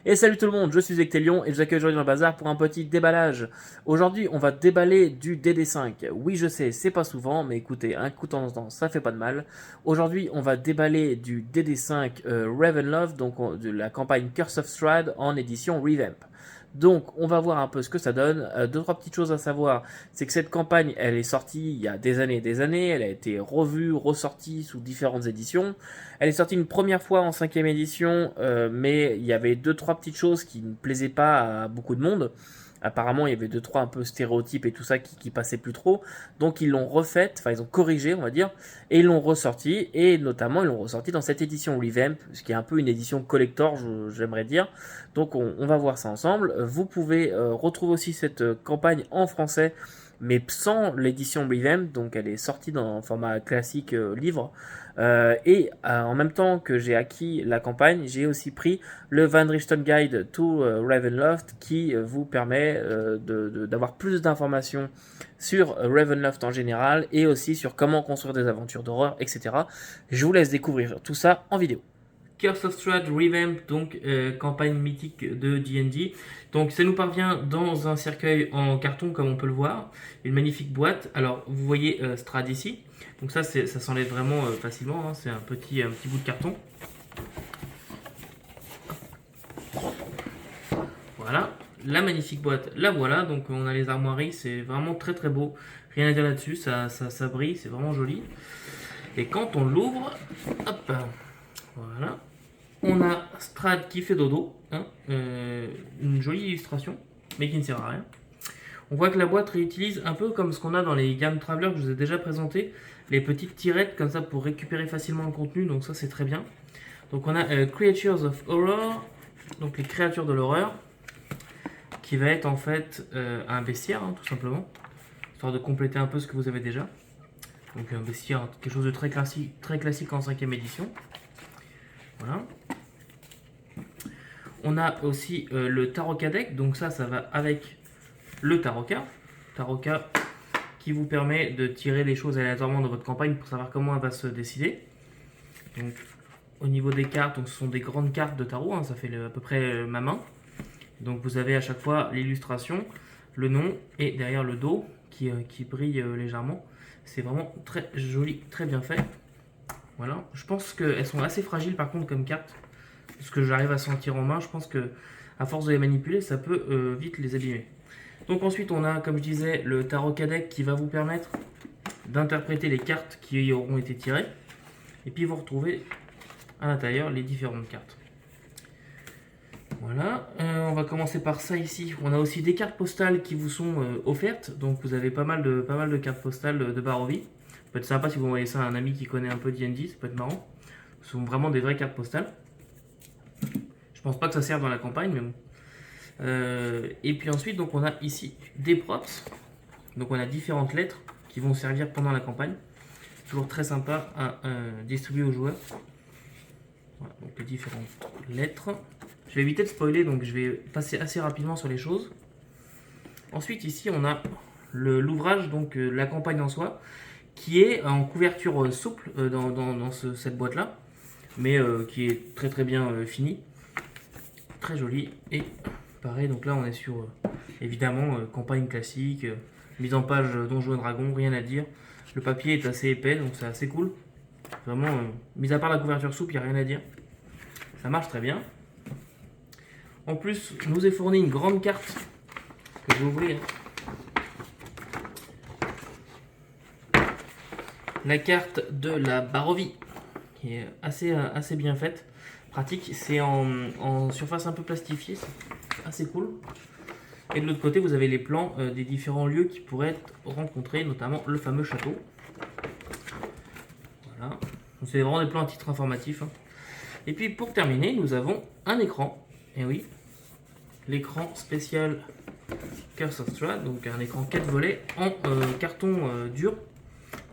Et salut tout le monde, je suis Ectelion et je vous accueille aujourd'hui dans le bazar pour un petit déballage. Aujourd'hui, on va déballer du DD5. Oui, je sais, c'est pas souvent, mais écoutez, un coup de temps en temps, ça fait pas de mal. Aujourd'hui, on va déballer du DD5 Ravenloft, donc de la campagne Curse of Strahd en édition Revamp. Donc, on va voir un peu ce que ça donne. Deux, trois petites choses à savoir, c'est que cette campagne, elle est sortie il y a des années et des années. Elle a été revue, ressortie sous différentes éditions. Elle est sortie une première fois en 5ème édition, mais il y avait deux, trois petites choses qui ne plaisaient pas à beaucoup de monde. Apparemment, il y avait deux, trois un peu stéréotypes et tout ça qui passaient plus trop. Donc, ils l'ont refaite, enfin, ils ont corrigé, on va dire, et ils l'ont ressorti. Et notamment, ils l'ont ressorti dans cette édition Revamp, ce qui est un peu une édition collector, j'aimerais dire. Donc, on va voir ça ensemble. Vous pouvez retrouver aussi cette campagne en français, mais sans l'édition Revamp. Donc, elle est sortie dans un format classique livre. En même temps que j'ai acquis la campagne, j'ai aussi pris le Van Richten Guide to Ravenloft qui vous permet d'avoir plus d'informations sur Ravenloft en général et aussi sur comment construire des aventures d'horreur, etc. Je vous laisse découvrir tout ça en vidéo. Curse of Strahd Revamp, donc campagne mythique de D&D. Donc ça nous parvient dans un cercueil en carton comme on peut le voir, une magnifique boîte. Alors vous voyez Strahd ici, donc ça s'enlève vraiment facilement, hein. C'est un petit bout de carton. Voilà, la magnifique boîte, la voilà. Donc on a les armoiries, c'est vraiment très très beau. Rien à dire là-dessus, ça brille, c'est vraiment joli. Et quand on l'ouvre, hop, voilà. On a Strahd qui fait dodo, hein, une jolie illustration, mais qui ne sert à rien. On voit que la boîte réutilise un peu comme ce qu'on a dans les gammes Traveler que je vous ai déjà présenté, les petites tirettes comme ça pour récupérer facilement le contenu, donc ça c'est très bien. Donc on a Creatures of Horror, donc les créatures de l'horreur, qui va être en fait un bestiaire, hein, tout simplement, histoire de compléter un peu ce que vous avez déjà. Donc un bestiaire, quelque chose de très classique en 5ème édition. Voilà. On a aussi le Tarokka deck, donc ça va avec le Tarokka. Tarokka qui vous permet de tirer des choses aléatoirement dans votre campagne pour savoir comment elle va se décider. Donc au niveau des cartes, donc ce sont des grandes cartes de tarot, hein, ça fait à peu près ma main. Donc vous avez à chaque fois l'illustration, le nom et derrière le dos qui brille légèrement. C'est vraiment très joli, très bien fait. Voilà. Je pense qu'elles sont assez fragiles par contre comme cartes. Ce que j'arrive à sentir en main, je pense que à force de les manipuler, ça peut vite les abîmer. Donc ensuite, on a, comme je disais, le Tarokka deck qui va vous permettre d'interpréter les cartes qui auront été tirées. Et puis vous retrouvez à l'intérieur les différentes cartes. Voilà, on va commencer par ça ici. On a aussi des cartes postales qui vous sont offertes. Donc vous avez pas mal de cartes postales de Barovie. Ça peut être sympa si vous envoyez ça à un ami qui connaît un peu D&D, ça peut être marrant. Ce sont vraiment des vraies cartes postales. Je pense pas que ça serve dans la campagne, mais bon. Et puis ensuite, donc on a ici des props. Donc on a différentes lettres qui vont servir pendant la campagne. Toujours très sympa à distribuer aux joueurs. Voilà, donc les différentes lettres. Je vais éviter de spoiler, donc je vais passer assez rapidement sur les choses. Ensuite, ici, on a l'ouvrage, donc la campagne en soi, qui est en couverture souple dans cette boîte-là, mais qui est très très bien fini. Très joli. Et pareil, donc là, on est sur, évidemment, campagne classique, mise en page Donjons et Dragons, rien à dire. Le papier est assez épais, donc c'est assez cool. Vraiment, mis à part la couverture souple, il n'y a rien à dire. Ça marche très bien. En plus, je vous ai fourni une grande carte que je vais ouvrir. La carte de la Barovie, qui est assez bien faite, pratique. C'est en surface un peu plastifiée, c'est assez cool. Et de l'autre côté, vous avez les plans des différents lieux qui pourraient être rencontrés, notamment le fameux château. Voilà. C'est vraiment des plans à titre informatif, hein. Et puis pour terminer, nous avons un écran. Et oui, l'écran spécial Curse of Strahd, donc un écran 4 volets en carton dur.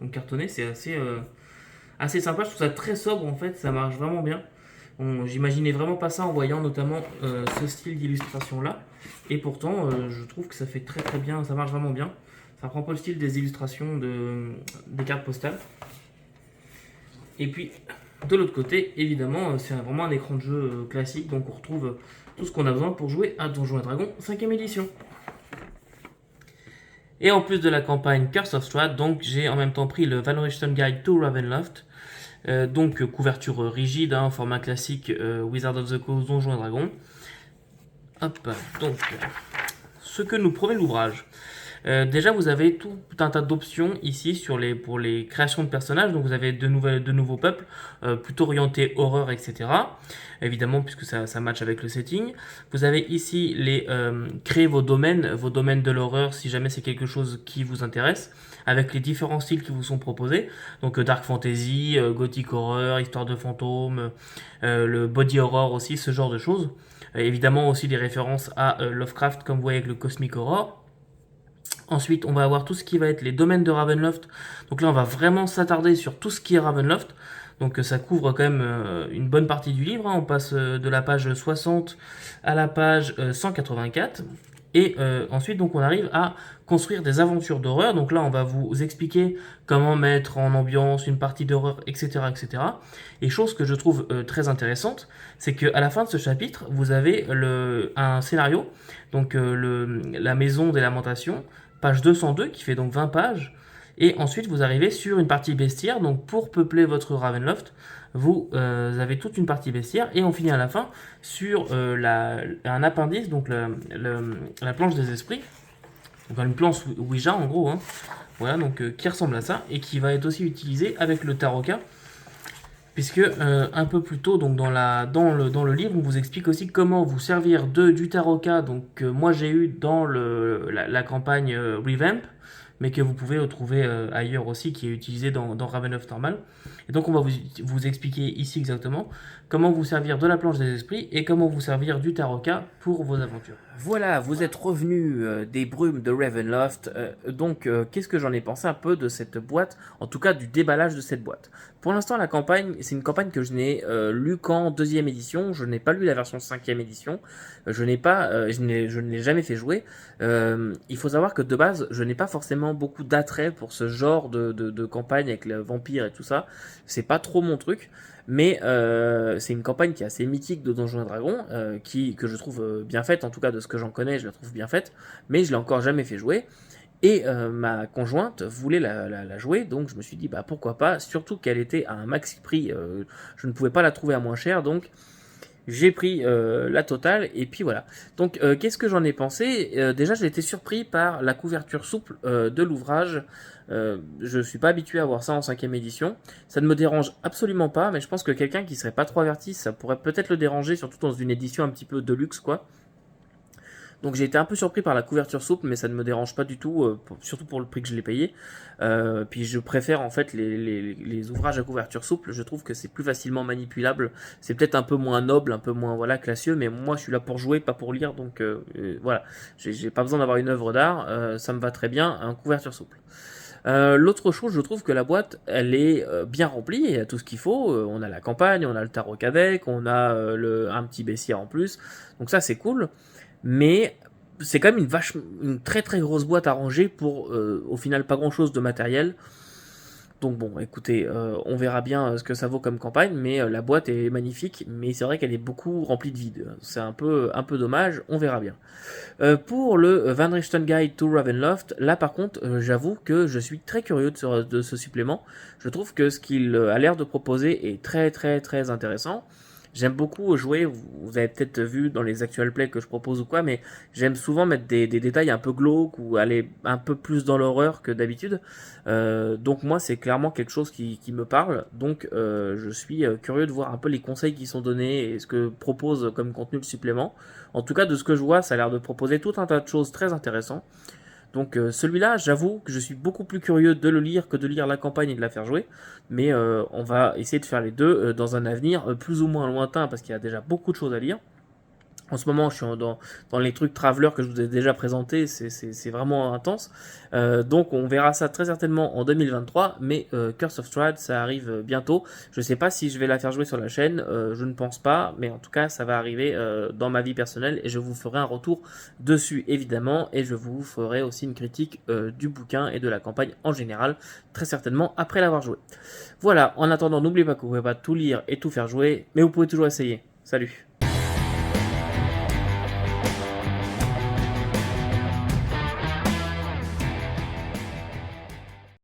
Donc cartonné, c'est assez sympa. Je trouve ça très sobre en fait, ça marche vraiment bien. J'imaginais vraiment pas ça en voyant notamment ce style d'illustration là. Et pourtant, je trouve que ça fait très très bien, ça marche vraiment bien. Ça prend pas le style des illustrations des cartes postales. Et puis, de l'autre côté, évidemment, c'est vraiment un écran de jeu classique. Donc on retrouve tout ce qu'on a besoin pour jouer à Donjons et Dragons 5ème édition. Et en plus de la campagne Curse of Strahd, donc j'ai en même temps pris le Van Richten Guide to Ravenloft, donc couverture rigide, format classique Wizard of the Coast Donjons et Dragons. Hop, donc ce que nous promet l'ouvrage. Déjà, vous avez tout un tas d'options ici pour les créations de personnages. Donc, vous avez de nouveaux peuples, plutôt orientés horreur, etc. Évidemment, puisque ça match avec le setting. Vous avez ici créer vos domaines de l'horreur, si jamais c'est quelque chose qui vous intéresse, avec les différents styles qui vous sont proposés. Donc, Dark Fantasy, Gothic Horror, Histoire de fantômes, le Body Horror aussi, ce genre de choses. Évidemment, aussi des références à Lovecraft, comme vous voyez avec le Cosmic Horror. Ensuite, on va avoir tout ce qui va être les domaines de Ravenloft. Donc là, on va vraiment s'attarder sur tout ce qui est Ravenloft. Donc ça couvre quand même une bonne partie du livre. On passe de la page 60 à la page 184. Et ensuite, donc, on arrive à construire des aventures d'horreur. Donc là, on va vous expliquer comment mettre en ambiance une partie d'horreur, etc., etc. Et chose que je trouve très intéressante, c'est qu'à la fin de ce chapitre, vous avez un scénario, donc la maison des lamentations, page 202, qui fait donc 20 pages. Et ensuite, vous arrivez sur une partie bestiaire. Donc pour peupler votre Ravenloft, vous avez toute une partie bestiaire. Et on finit à la fin sur un appendice, donc la planche des esprits. Donc une planche Ouija en gros. Voilà, donc qui ressemble à ça. Et qui va être aussi utilisée avec le Tarot-K. Puisque un peu plus tôt, donc dans le livre, on vous explique aussi comment vous servir du Tarot-K, donc moi j'ai eu dans la campagne Revamp, mais que vous pouvez retrouver ailleurs aussi, qui est utilisé dans Ravenloft normal. Et donc on va vous expliquer ici exactement comment vous servir de la planche des esprits et comment vous servir du Tarot-K pour vos aventures. Voilà, vous êtes revenu des brumes de Ravenloft, donc qu'est-ce que j'en ai pensé un peu de cette boîte, en tout cas du déballage de cette boîte. Pour l'instant, la campagne, c'est une campagne que je n'ai lue qu'en 2ème édition, je n'ai pas lu la version 5ème édition, je ne l'ai jamais fait jouer. Il faut savoir que de base, je n'ai pas forcément beaucoup d'attrait pour ce genre de campagne avec le vampire et tout ça, c'est pas trop mon truc. Mais c'est une campagne qui est assez mythique de Donjons et Dragons, que je trouve bien faite, en tout cas de ce que j'en connais, je la trouve bien faite, mais je l'ai encore jamais fait jouer. Et ma conjointe voulait la jouer, donc je me suis dit bah pourquoi pas, surtout qu'elle était à un maxi prix, je ne pouvais pas la trouver à moins cher, donc j'ai pris la totale, et puis voilà. Donc qu'est-ce que j'en ai pensé? Déjà j'ai été surpris par la couverture souple de l'ouvrage. Je suis pas habitué à voir ça en 5ème édition. Ça ne me dérange absolument pas, mais je pense que quelqu'un qui serait pas trop averti, ça pourrait peut-être le déranger, surtout dans une édition un petit peu de luxe quoi. Donc j'ai été un peu surpris par la couverture souple, mais ça ne me dérange pas du tout, surtout pour le prix que je l'ai payé. Puis je préfère en fait les ouvrages à couverture souple, je trouve que c'est plus facilement manipulable. C'est peut-être un peu moins noble, un peu moins voilà classieux, mais moi je suis là pour jouer, pas pour lire, donc voilà. J'ai pas besoin d'avoir une œuvre d'art, ça me va très bien, en couverture souple. L'autre chose, je trouve que la boîte, elle est bien remplie, il y a tout ce qu'il faut. On a la campagne, on a le tarot avec, on a un petit baissière en plus, donc ça c'est cool. Mais c'est quand même une très très grosse boîte à ranger pour au final pas grand chose de matériel. Donc bon, écoutez, on verra bien ce que ça vaut comme campagne, mais la boîte est magnifique, mais c'est vrai qu'elle est beaucoup remplie de vide. C'est un peu dommage, on verra bien. Pour le Van Richten Guide to Ravenloft, là par contre, j'avoue que je suis très curieux de ce supplément. Je trouve que ce qu'il a l'air de proposer est très très très intéressant. J'aime beaucoup jouer, vous avez peut-être vu dans les actual plays que je propose ou quoi, mais j'aime souvent mettre des détails un peu glauques ou aller un peu plus dans l'horreur que d'habitude. Donc moi c'est clairement quelque chose qui me parle, donc je suis curieux de voir un peu les conseils qui sont donnés et ce que propose comme contenu le supplément. En tout cas de ce que je vois, ça a l'air de proposer tout un tas de choses très intéressantes. Donc celui-là, j'avoue que je suis beaucoup plus curieux de le lire que de lire la campagne et de la faire jouer. Mais on va essayer de faire les deux dans un avenir plus ou moins lointain parce qu'il y a déjà beaucoup de choses à lire. En ce moment, je suis dans les trucs Traveler que je vous ai déjà présentés, c'est vraiment intense. Donc on verra ça très certainement en 2023, mais Curse of Strahd, ça arrive bientôt. Je sais pas si je vais la faire jouer sur la chaîne, je ne pense pas, mais en tout cas ça va arriver dans ma vie personnelle et je vous ferai un retour dessus évidemment, et je vous ferai aussi une critique du bouquin et de la campagne en général, très certainement après l'avoir joué. Voilà, en attendant, n'oubliez pas que vous pouvez pas tout lire et tout faire jouer, mais vous pouvez toujours essayer. Salut!